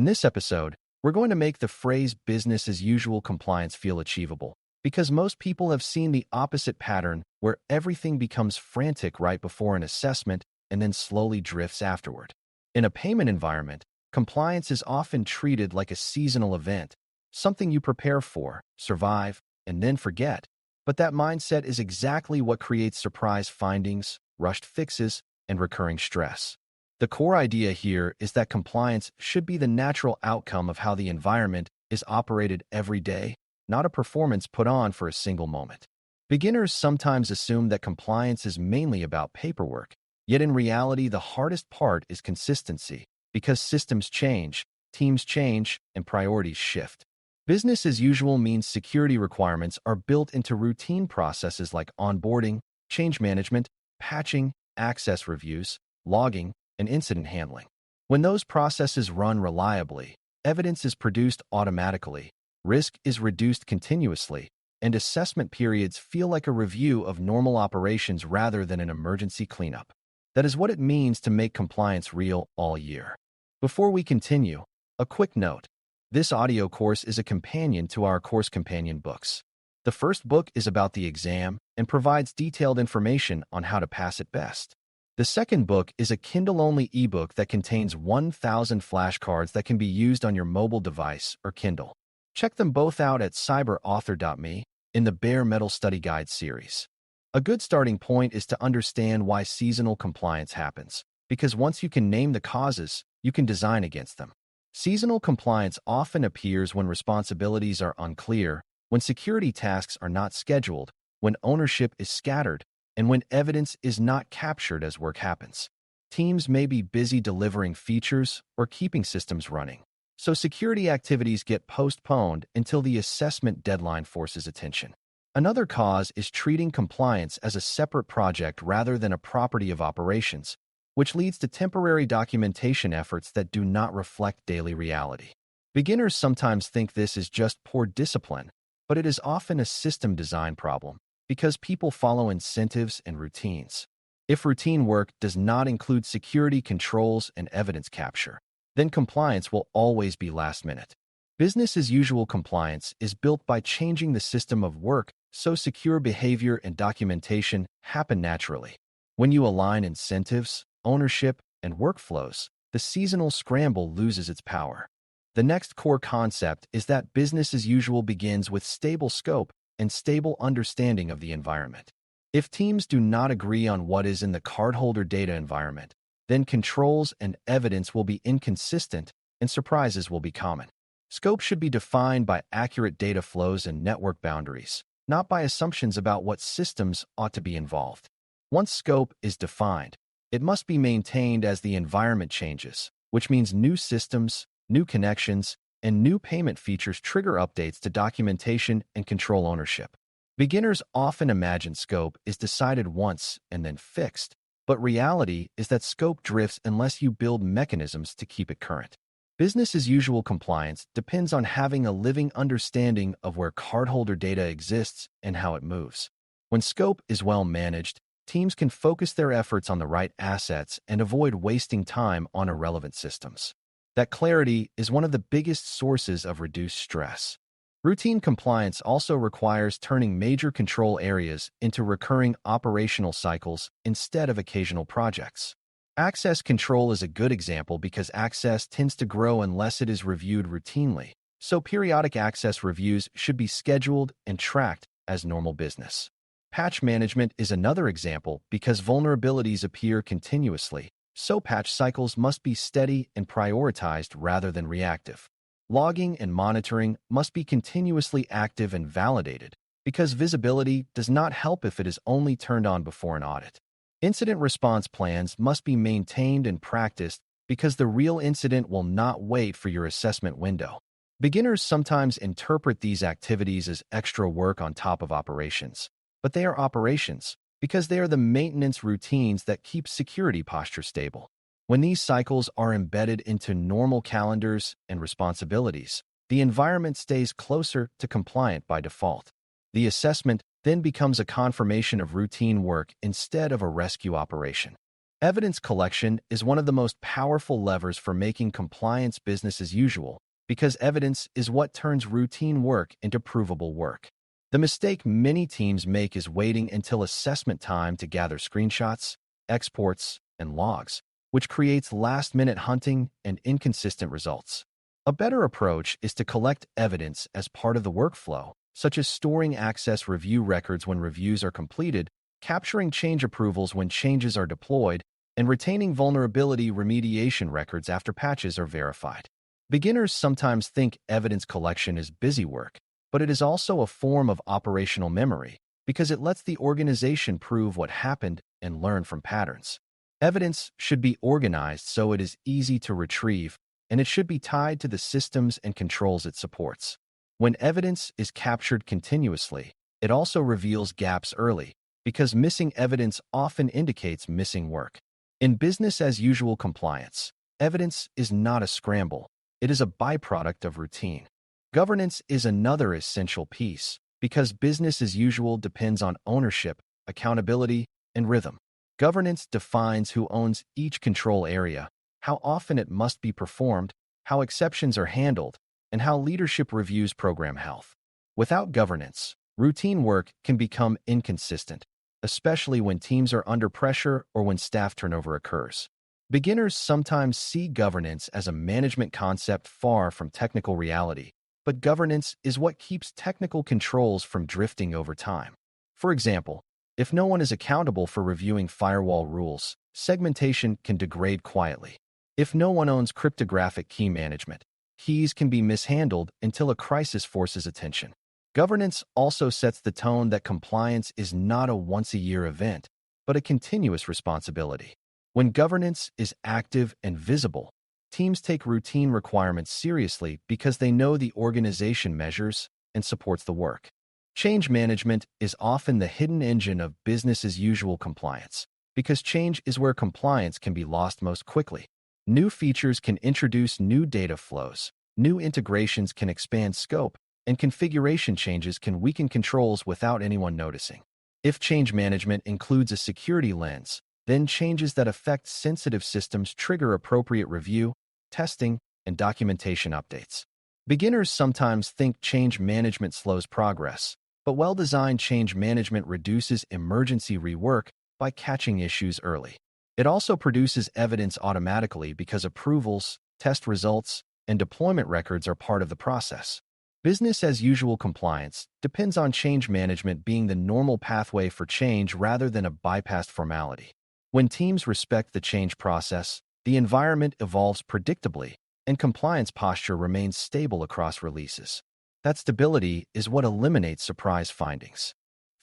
In this episode, we're going to make the phrase business as usual compliance feel achievable, because most people have seen the opposite pattern where everything becomes frantic right before an assessment and then slowly drifts afterward. In a payment environment, compliance is often treated like a seasonal event, something you prepare for, survive, and then forget. But that mindset is exactly what creates surprise findings, rushed fixes, and recurring stress. The core idea here is that compliance should be the natural outcome of how the environment is operated every day, not a performance put on for a single moment. Beginners sometimes assume that compliance is mainly about paperwork, yet in reality the hardest part is consistency, because systems change, teams change, and priorities shift. Business as usual means security requirements are built into routine processes like onboarding, change management, patching, access reviews, logging, and incident handling. When those processes run reliably, evidence is produced automatically, risk is reduced continuously, and assessment periods feel like a review of normal operations rather than an emergency cleanup. That is what it means to make compliance real all year. Before we continue, a quick note. This audio course is a companion to our course companion books. The first book is about the exam and provides detailed information on how to pass it best. The second book is a Kindle-only ebook that contains 1,000 flashcards that can be used on your mobile device or Kindle. Check them both out at cyber.author.me in the Bare Metal Study Guide series. A good starting point is to understand why seasonal compliance happens, because once you can name the causes, you can design against them. Seasonal compliance often appears when responsibilities are unclear, when security tasks are not scheduled, when ownership is scattered, and when evidence is not captured as work happens. Teams may be busy delivering features or keeping systems running, so security activities get postponed until the assessment deadline forces attention. Another cause is treating compliance as a separate project rather than a property of operations, which leads to temporary documentation efforts that do not reflect daily reality. Beginners sometimes think this is just poor discipline, but it is often a system design problem because people follow incentives and routines. If routine work does not include security controls and evidence capture, then compliance will always be last minute. Business as usual compliance is built by changing the system of work so secure behavior and documentation happen naturally. When you align incentives, ownership, and workflows, the seasonal scramble loses its power. The next core concept is that business as usual begins with stable scope and stable understanding of the environment. If teams do not agree on what is in the cardholder data environment, then controls and evidence will be inconsistent and surprises will be common. Scope should be defined by accurate data flows and network boundaries, not by assumptions about what systems ought to be involved. Once scope is defined, it must be maintained as the environment changes, which means new systems, new connections, and new payment features trigger updates to documentation and control ownership. Beginners often imagine scope is decided once and then fixed, but reality is that scope drifts unless you build mechanisms to keep it current. Business as usual compliance depends on having a living understanding of where cardholder data exists and how it moves. When scope is well managed, teams can focus their efforts on the right assets and avoid wasting time on irrelevant systems. That clarity is one of the biggest sources of reduced stress. Routine compliance also requires turning major control areas into recurring operational cycles instead of occasional projects. Access control is a good example because access tends to grow unless it is reviewed routinely, so periodic access reviews should be scheduled and tracked as normal business. Patch management is another example because vulnerabilities appear continuously, so patch cycles must be steady and prioritized rather than reactive. Logging and monitoring must be continuously active and validated because visibility does not help if it is only turned on before an audit. Incident response plans must be maintained and practiced because the real incident will not wait for your assessment window. Beginners sometimes interpret these activities as extra work on top of operations, but they are operations because they are the maintenance routines that keep security posture stable. When these cycles are embedded into normal calendars and responsibilities, the environment stays closer to compliant by default. The assessment then becomes a confirmation of routine work instead of a rescue operation. Evidence collection is one of the most powerful levers for making compliance business as usual, because evidence is what turns routine work into provable work. The mistake many teams make is waiting until assessment time to gather screenshots, exports, and logs, which creates last-minute hunting and inconsistent results. A better approach is to collect evidence as part of the workflow, such as storing access review records when reviews are completed, capturing change approvals when changes are deployed, and retaining vulnerability remediation records after patches are verified. Beginners sometimes think evidence collection is busy work, but it is also a form of operational memory because it lets the organization prove what happened and learn from patterns. Evidence should be organized so it is easy to retrieve, and it should be tied to the systems and controls it supports. When evidence is captured continuously, it also reveals gaps early, because missing evidence often indicates missing work. In business-as-usual compliance, evidence is not a scramble. It is a byproduct of routine. Governance is another essential piece, because business as usual depends on ownership, accountability, and rhythm. Governance defines who owns each control area, how often it must be performed, how exceptions are handled, and how leadership reviews program health. Without governance, routine work can become inconsistent, especially when teams are under pressure or when staff turnover occurs. Beginners sometimes see governance as a management concept far from technical reality, but governance is what keeps technical controls from drifting over time. For example, if no one is accountable for reviewing firewall rules, segmentation can degrade quietly. If no one owns cryptographic key management, keys can be mishandled until a crisis forces attention. Governance also sets the tone that compliance is not a once-a-year event, but a continuous responsibility. When governance is active and visible, teams take routine requirements seriously because they know the organization measures and supports the work. Change management is often the hidden engine of business-as-usual compliance, because change is where compliance can be lost most quickly. New features can introduce new data flows, new integrations can expand scope, and configuration changes can weaken controls without anyone noticing. If change management includes a security lens, then changes that affect sensitive systems trigger appropriate review, testing, and documentation updates. Beginners sometimes think change management slows progress, but well-designed change management reduces emergency rework by catching issues early. It also produces evidence automatically because approvals, test results, and deployment records are part of the process. Business-as-usual compliance depends on change management being the normal pathway for change rather than a bypassed formality. When teams respect the change process, the environment evolves predictably, and compliance posture remains stable across releases. That stability is what eliminates surprise findings.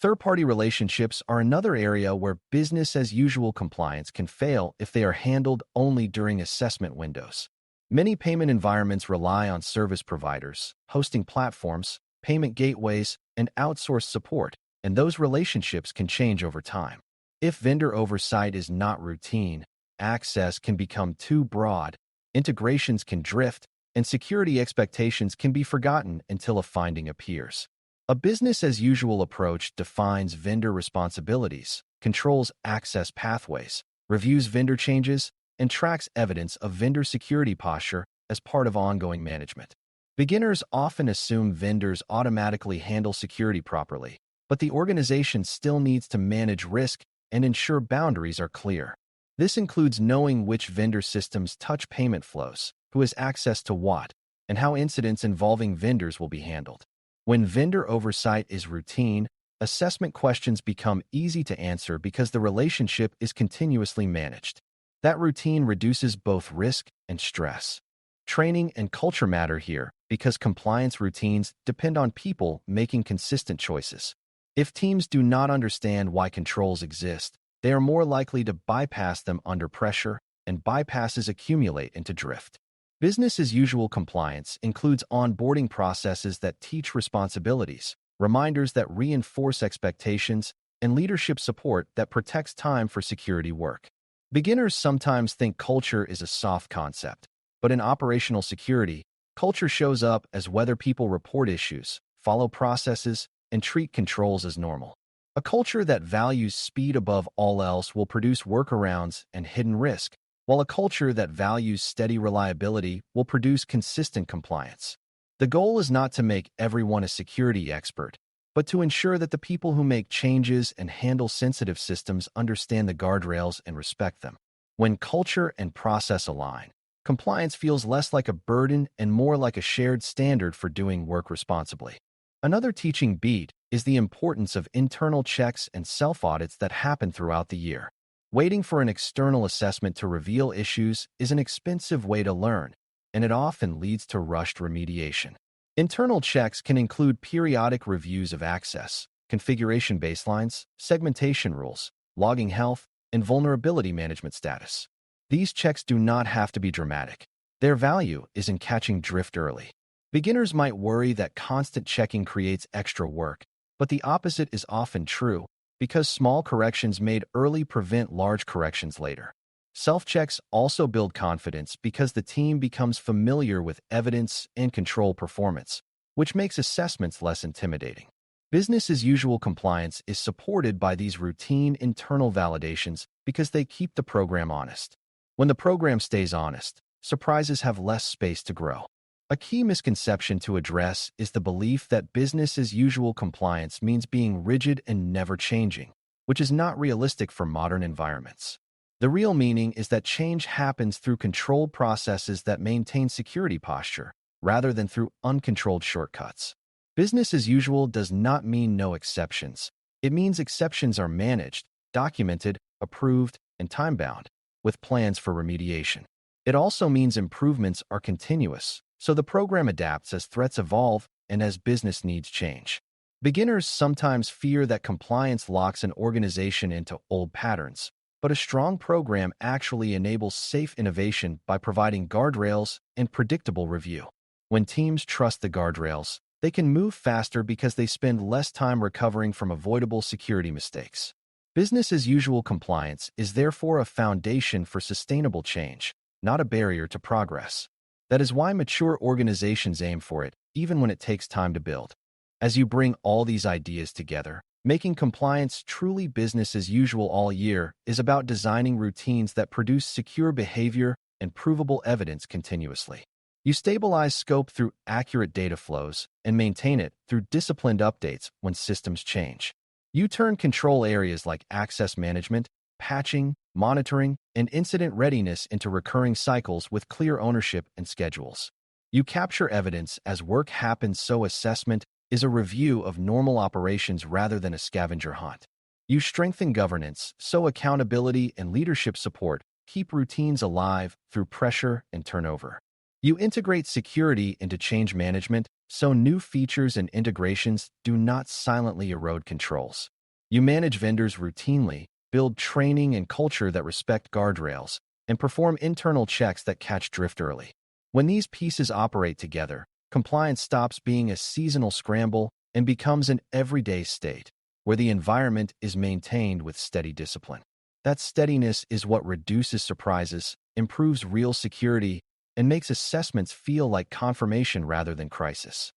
Third-party relationships are another area where business-as-usual compliance can fail if they are handled only during assessment windows. Many payment environments rely on service providers, hosting platforms, payment gateways, and outsourced support, and those relationships can change over time. If vendor oversight is not routine, access can become too broad, integrations can drift, and security expectations can be forgotten until a finding appears. A business-as-usual approach defines vendor responsibilities, controls access pathways, reviews vendor changes, and tracks evidence of vendor security posture as part of ongoing management. Beginners often assume vendors automatically handle security properly, but the organization still needs to manage risk and ensure boundaries are clear. This includes knowing which vendor systems touch payment flows, who has access to what, and how incidents involving vendors will be handled. When vendor oversight is routine, assessment questions become easy to answer because the relationship is continuously managed. That routine reduces both risk and stress. Training and culture matter here because compliance routines depend on people making consistent choices. If teams do not understand why controls exist, they are more likely to bypass them under pressure, and bypasses accumulate into drift. Business-as-usual compliance includes onboarding processes that teach responsibilities, reminders that reinforce expectations, and leadership support that protects time for security work. Beginners sometimes think culture is a soft concept, but in operational security, culture shows up as whether people report issues, follow processes, and treat controls as normal. A culture that values speed above all else will produce workarounds and hidden risk, while a culture that values steady reliability will produce consistent compliance. The goal is not to make everyone a security expert, but to ensure that the people who make changes and handle sensitive systems understand the guardrails and respect them. When culture and process align, compliance feels less like a burden and more like a shared standard for doing work responsibly. Another teaching beat is the importance of internal checks and self-audits that happen throughout the year. Waiting for an external assessment to reveal issues is an expensive way to learn, and it often leads to rushed remediation. Internal checks can include periodic reviews of access, configuration baselines, segmentation rules, logging health, and vulnerability management status. These checks do not have to be dramatic. Their value is in catching drift early. Beginners might worry that constant checking creates extra work, but the opposite is often true, because small corrections made early prevent large corrections later. Self-checks also build confidence because the team becomes familiar with evidence and control performance, which makes assessments less intimidating. Business-as-usual compliance is supported by these routine internal validations because they keep the program honest. When the program stays honest, surprises have less space to grow. A key misconception to address is the belief that business-as-usual compliance means being rigid and never changing, which is not realistic for modern environments. The real meaning is that change happens through controlled processes that maintain security posture, rather than through uncontrolled shortcuts. Business as usual does not mean no exceptions. It means exceptions are managed, documented, approved, and time-bound, with plans for remediation. It also means improvements are continuous, so the program adapts as threats evolve and as business needs change. Beginners sometimes fear that compliance locks an organization into old patterns, but a strong program actually enables safe innovation by providing guardrails and predictable review. When teams trust the guardrails, they can move faster because they spend less time recovering from avoidable security mistakes. Business-as-usual compliance is therefore a foundation for sustainable change, not a barrier to progress. That is why mature organizations aim for it, even when it takes time to build. As you bring all these ideas together, making compliance truly business as usual all year is about designing routines that produce secure behavior and provable evidence continuously. You stabilize scope through accurate data flows and maintain it through disciplined updates when systems change. You turn control areas like access management, patching, monitoring, and incident readiness into recurring cycles with clear ownership and schedules. You capture evidence as work happens, so assessment is a review of normal operations rather than a scavenger hunt. You strengthen governance, so accountability and leadership support keep routines alive through pressure and turnover. You integrate security into change management, so new features and integrations do not silently erode controls. You manage vendors routinely, build training and culture that respect guardrails, and perform internal checks that catch drift early. When these pieces operate together, compliance stops being a seasonal scramble and becomes an everyday state, where the environment is maintained with steady discipline. That steadiness is what reduces surprises, improves real security, and makes assessments feel like confirmation rather than crisis.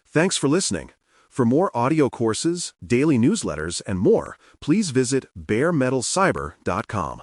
Thanks for listening. For more audio courses, daily newsletters, and more, please visit BareMetalCyber.com.